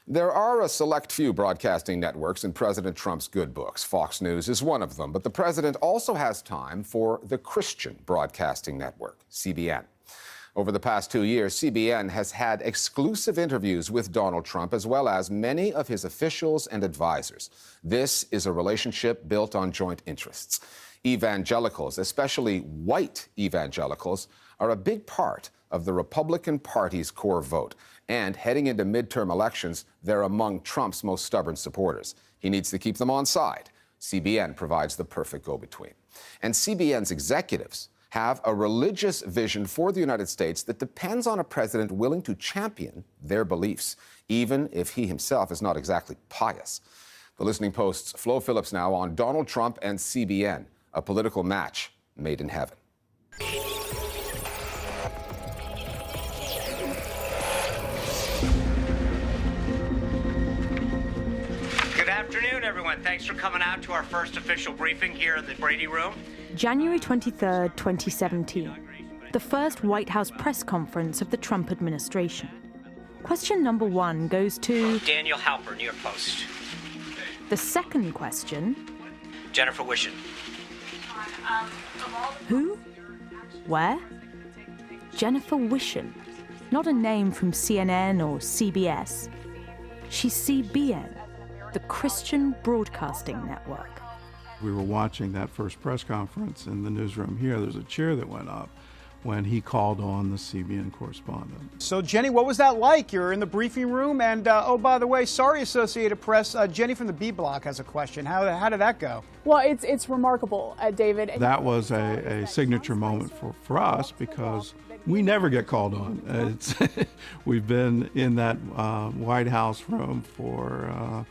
There are a select few broadcasting networks in President Trump's good books. Fox News is one of them, but the president also has time for the Christian Broadcasting Network, CBN. Over the past 2 years, CBN has had exclusive interviews with Donald Trump, as well as many of his officials and advisors. This is a relationship built on joint interests. Evangelicals, especially white evangelicals, are a big part of the Republican Party's core vote. And heading into midterm elections, they're among Trump's most stubborn supporters. He needs to keep them on side. CBN provides the perfect go-between. And CBN's executives have a religious vision for the United States that depends on a president willing to champion their beliefs, even if he himself is not exactly pious. The Listening Post's Flo Phillips now on Donald Trump and CBN, a political match made in heaven. Good afternoon, everyone. Thanks for coming out to our first official briefing here in the Brady room. January 23rd, 2017, the first White House press conference of the Trump administration. Question number 1 goes to Daniel Halper, New York Post. The second question, Jennifer Wishon. who? Where? Jennifer Wishon. Not a name from CNN or CBS. She's CBN, the Christian Broadcasting Network. We were watching that first press conference in the newsroom here. There's a cheer that went up when he called on the CBN correspondent. So, Jenny, what was that like? You're in the briefing room, and oh, by the way, sorry, Associated Press, Jenny from the B Block has a question. How did that go? Well, it's remarkable, David. That was a signature moment for us because we never get called on. We've been in that White House room for,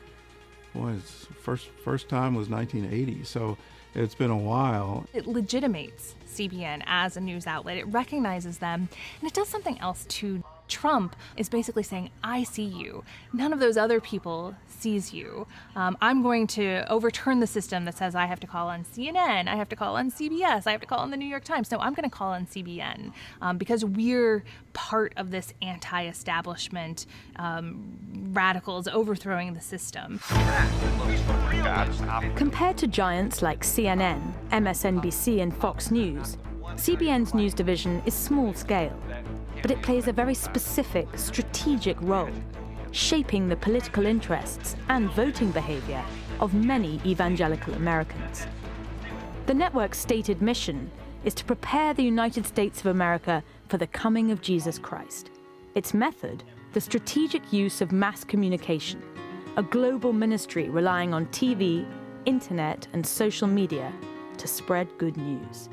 first time was 1980, so it's been a while. It legitimates CBN as a news outlet. It recognizes them, and it does something else too. Trump is basically saying, I see you. None of those other people sees you. I'm going to overturn the system that says I have to call on CNN, I have to call on CBS, I have to call on the New York Times. No, I'm going to call on CBN because we're part of this anti-establishment radicals overthrowing the system. Compared to giants like CNN, MSNBC, and Fox News, CBN's news division is small scale, but it plays a very specific, strategic role, shaping the political interests and voting behavior of many evangelical Americans. The network's stated mission is to prepare the United States of America for the coming of Jesus Christ. Its method, the strategic use of mass communication, a global ministry relying on TV, internet, and social media to spread good news.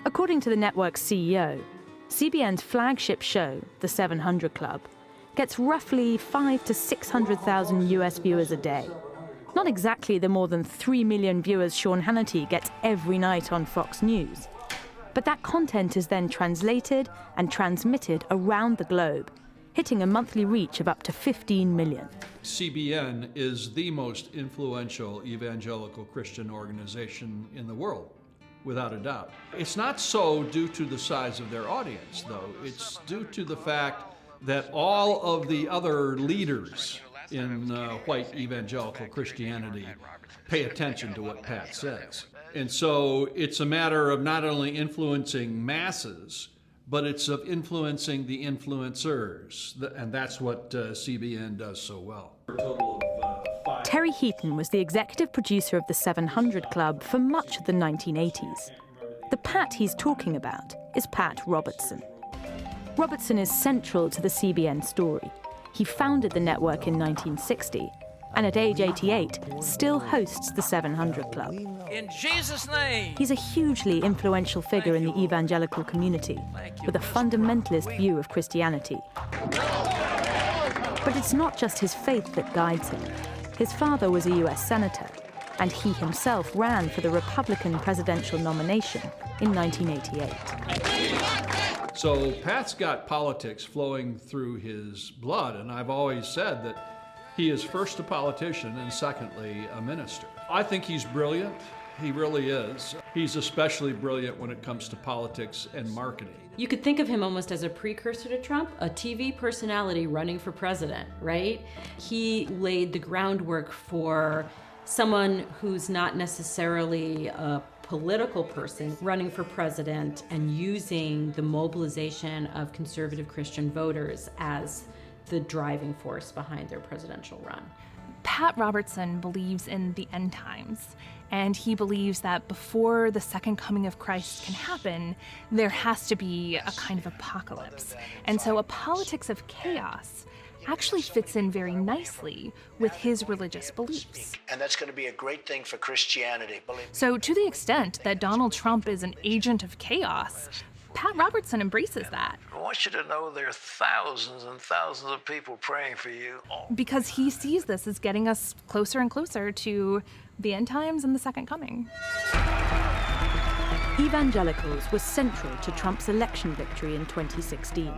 According to the network's CEO, CBN's flagship show, The 700 Club, gets roughly 500,000 to 600,000 US viewers a day. Not exactly the more than 3 million viewers Sean Hannity gets every night on Fox News. But that content is then translated and transmitted around the globe, hitting a monthly reach of up to 15 million. CBN is the most influential evangelical Christian organization in the world, without a doubt. It's not so due to the size of their audience, though. It's due to the fact that all of the other leaders in white evangelical Christianity pay attention to what Pat says. And so it's a matter of not only influencing masses, but it's of influencing the influencers, and that's what CBN does so well. Terry Heaton was the executive producer of the 700 Club for much of the 1980s. The Pat he's talking about is Pat Robertson. Robertson is central to the CBN story. He founded the network in 1960, and at age 88, still hosts the 700 Club. In Jesus' name! He's a hugely influential figure in the evangelical community, with a fundamentalist view of Christianity. But it's not just his faith that guides him. His father was a US senator, and he himself ran for the Republican presidential nomination in 1988. So Pat's got politics flowing through his blood, and I've always said that he is first a politician and secondly a minister. I think he's brilliant. He really is. He's especially brilliant when it comes to politics and marketing. You could think of him almost as a precursor to Trump, a TV personality running for president, right? He laid the groundwork for someone who's not necessarily a political person running for president and using the mobilization of conservative Christian voters as the driving force behind their presidential run. Pat Robertson believes in the end times, and he believes that before the second coming of Christ can happen, there has to be a kind of apocalypse. And so a politics of chaos actually fits in very nicely with his religious beliefs. And that's going to be a great thing for Christianity. So to the extent that Donald Trump is an agent of chaos, Pat Robertson embraces that. I want you to know there are thousands and thousands of people praying for you. Because he sees this as getting us closer and closer to the end times and the second coming. Evangelicals were central to Trump's election victory in 2016.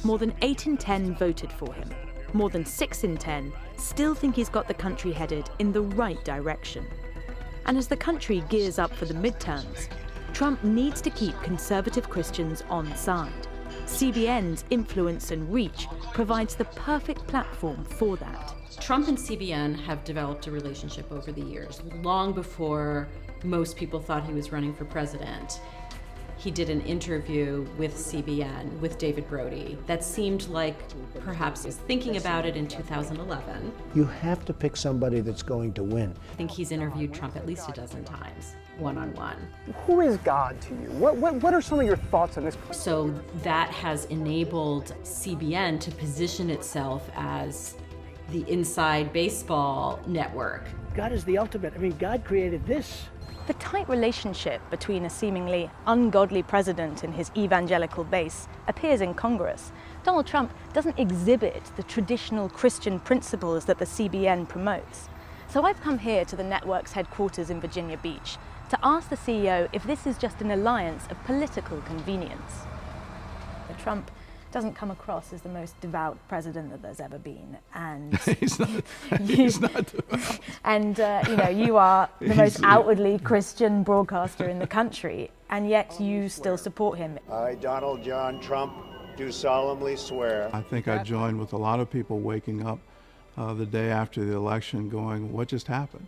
More than 8 in 10 voted for him. More than 6 in 10 still think he's got the country headed in the right direction. And as the country gears up for the midterms, Trump needs to keep conservative Christians on side. CBN's influence and reach provides the perfect platform for that. Trump and CBN have developed a relationship over the years, long before most people thought he was running for president. He did an interview with CBN, with David Brody, that seemed like perhaps he was thinking about it in 2011. You have to pick somebody that's going to win. I think he's interviewed Trump at least a dozen times, one-on-one. Who is God to you? What are some of your thoughts on this? So that has enabled CBN to position itself as the inside baseball network. God is the ultimate. I mean, God created this. The tight relationship between a seemingly ungodly president and his evangelical base appears in Congress. Donald Trump doesn't exhibit the traditional Christian principles that the CBN promotes. So I've come here to the network's headquarters in Virginia Beach to ask the CEO if this is just an alliance of political convenience. Trump doesn't come across as the most devout president that there's ever been, and he's not. He's not. And you are the most outwardly Christian broadcaster in the country, and yet you still support him. I, Donald John Trump, do solemnly swear. I think I joined with a lot of people waking up the day after the election, going, "What just happened?"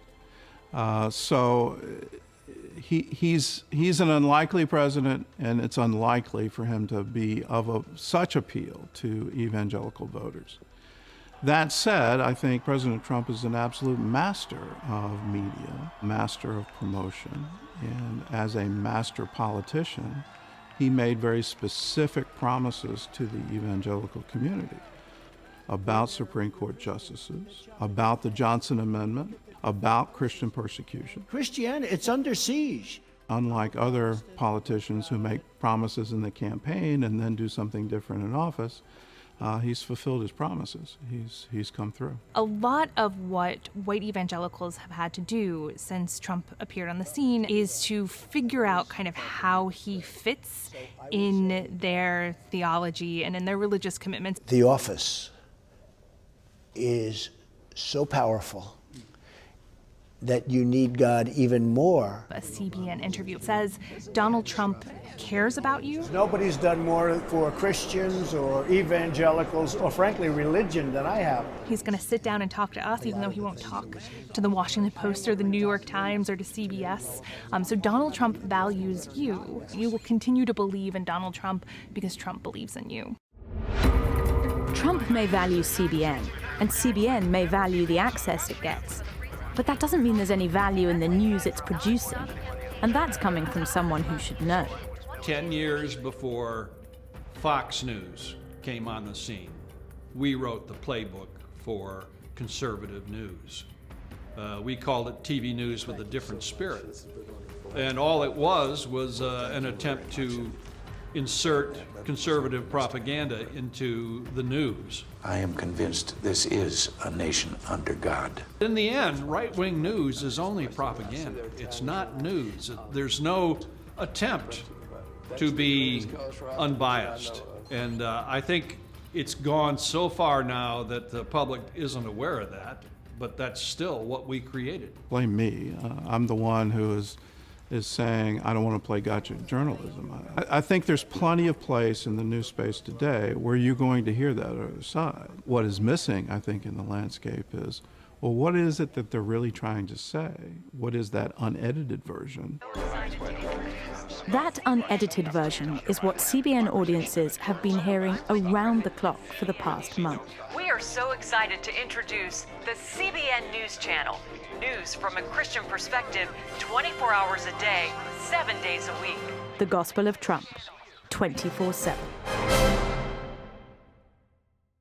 He's an unlikely president, and it's unlikely for him to be of such appeal to evangelical voters. That said, I think President Trump is an absolute master of media, master of promotion, and as a master politician, he made very specific promises to the evangelical community about Supreme Court justices, about the Johnson Amendment, about Christian persecution. Christianity, it's under siege. Unlike other politicians who make promises in the campaign and then do something different in office, he's fulfilled his promises. He's come through. A lot of what white evangelicals have had to do since Trump appeared on the scene is to figure out kind of how he fits in their theology and in their religious commitments. The office is so powerful that you need God even more. A CBN interview says Donald Trump cares about you. Nobody's done more for Christians or evangelicals or frankly religion than I have. He's going to sit down and talk to us, even though he won't talk to the Washington Post or the New York Times or to CBS. So Donald Trump values you. You will continue to believe in Donald Trump because Trump believes in you. Trump may value CBN, and CBN may value the access it gets. But that doesn't mean there's any value in the news it's producing. And that's coming from someone who should know. 10 years before Fox News came on the scene, we wrote the playbook for conservative news. We called it TV news with a different spirit. And all it was an attempt to insert conservative propaganda into the news. I am convinced this is a nation under God. In the end, right-wing news is only propaganda. It's not news. There's no attempt to be unbiased. And I think it's gone so far now that the public isn't aware of that, but that's still what we created. Blame me. I'm the one who has is saying, I don't want to play gotcha journalism. I think there's plenty of place in the news space today where you're going to hear that other side. What is missing, I think, in the landscape is, well, what is it that they're really trying to say? What is that unedited version? That unedited version is what CBN audiences have been hearing around the clock for the past month. We are so excited to introduce the CBN News Channel. News from a Christian perspective, 24 hours a day, 7 days a week. The Gospel of Trump, 24/7.